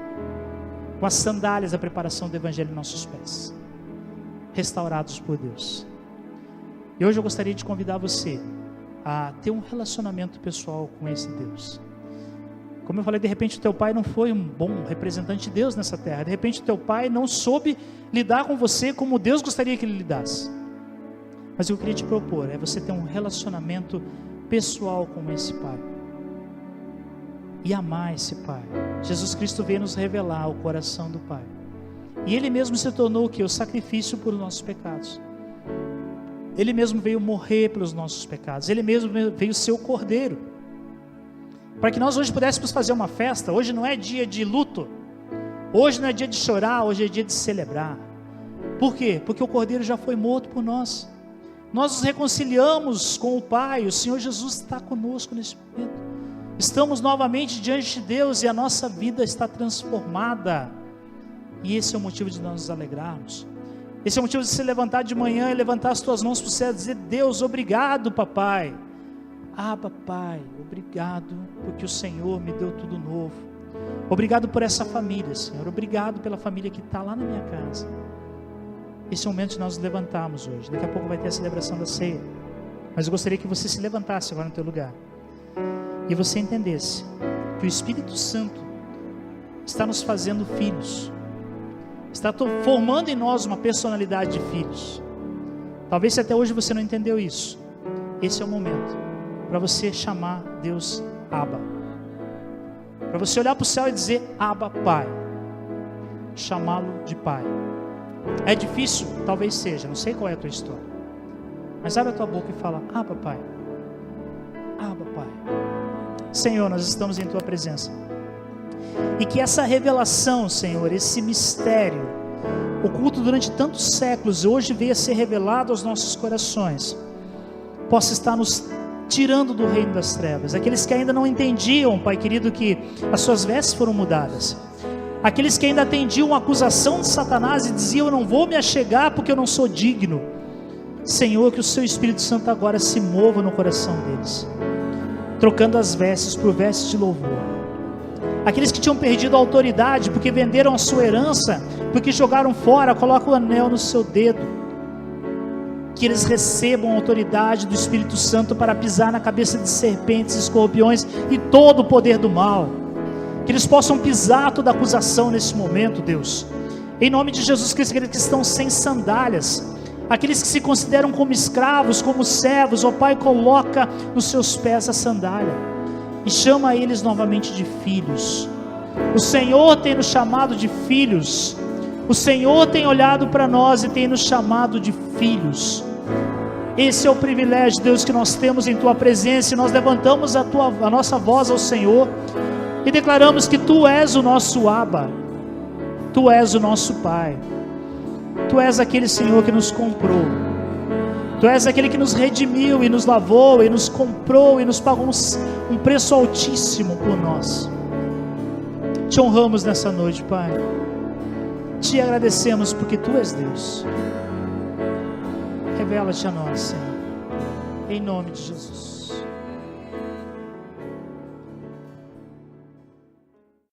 com as sandálias da preparação do Evangelho em nossos pés, restaurados por Deus. E hoje eu gostaria de convidar você a ter um relacionamento pessoal com esse Deus. Como eu falei, de repente o teu pai não foi um bom representante de Deus nessa terra. De repente o teu pai não soube lidar com você como Deus gostaria que ele lidasse. Mas o que eu queria te propor é você ter um relacionamento pessoal com esse pai. E amar esse pai. Jesus Cristo veio nos revelar o coração do pai. E ele mesmo se tornou o quê? O sacrifício por nossos pecados. Ele mesmo veio morrer pelos nossos pecados. Ele mesmo veio ser o cordeiro. Para que nós hoje pudéssemos fazer uma festa. Hoje não é dia de luto. Hoje não é dia de chorar, hoje é dia de celebrar. Por quê? Porque o Cordeiro já foi morto por nós. Nós nos reconciliamos com o Pai, o Senhor Jesus está conosco nesse momento. Estamos novamente diante de Deus e a nossa vida está transformada. E esse é o motivo de nós nos alegrarmos. Esse é o motivo de você levantar de manhã e levantar as tuas mãos para o céu e dizer: Deus, obrigado, papai. Papai, obrigado porque o Senhor me deu tudo novo. Obrigado por essa família, Senhor. Obrigado pela família que está lá na minha casa. Esse é o momento de nós nos levantarmos hoje. Daqui a pouco vai ter a celebração da ceia. Mas eu gostaria que você se levantasse agora no teu lugar e você entendesse que o Espírito Santo está nos fazendo filhos, está formando em nós uma personalidade de filhos. Talvez se até hoje você não entendeu isso, esse é o momento para você chamar Deus Abba, para você olhar para o céu e dizer: Abba, Pai, chamá-lo de Pai. É difícil? Talvez seja, não sei qual é a tua história, mas abre a tua boca e fala: Abba, Pai, Abba, Pai. Senhor, nós estamos em tua presença, e que essa revelação, Senhor, esse mistério oculto durante tantos séculos, hoje veio a ser revelado aos nossos corações, possa estar nos tirando do reino das trevas. Aqueles que ainda não entendiam, Pai querido, que as suas vestes foram mudadas, aqueles que ainda atendiam a acusação de Satanás e diziam: eu não vou me achegar porque eu não sou digno. Senhor, que o seu Espírito Santo agora se mova no coração deles, trocando as vestes por vestes de louvor. Aqueles que tinham perdido a autoridade porque venderam a sua herança, porque jogaram fora, coloca o anel no seu dedo, que eles recebam a autoridade do Espírito Santo para pisar na cabeça de serpentes, escorpiões e todo o poder do mal, que eles possam pisar toda acusação nesse momento, Deus, em nome de Jesus Cristo. Aqueles que estão sem sandálias, aqueles que se consideram como escravos, como servos, ó Pai, coloca nos seus pés a sandália e chama eles novamente de filhos. O Senhor tem nos chamado de filhos, o Senhor tem olhado para nós e tem nos chamado de filhos. Esse é o privilégio, Deus, que nós temos em tua presença, e nós levantamos a nossa voz ao Senhor e declaramos que tu és o nosso Abba, tu és o nosso Pai, tu és aquele, Senhor, que nos comprou, tu és aquele que nos redimiu e nos lavou e nos comprou e nos pagou um preço altíssimo por nós. Te honramos nessa noite, Pai, te agradecemos porque tu és Deus. Revela-te a nós, Senhor, em nome de Jesus.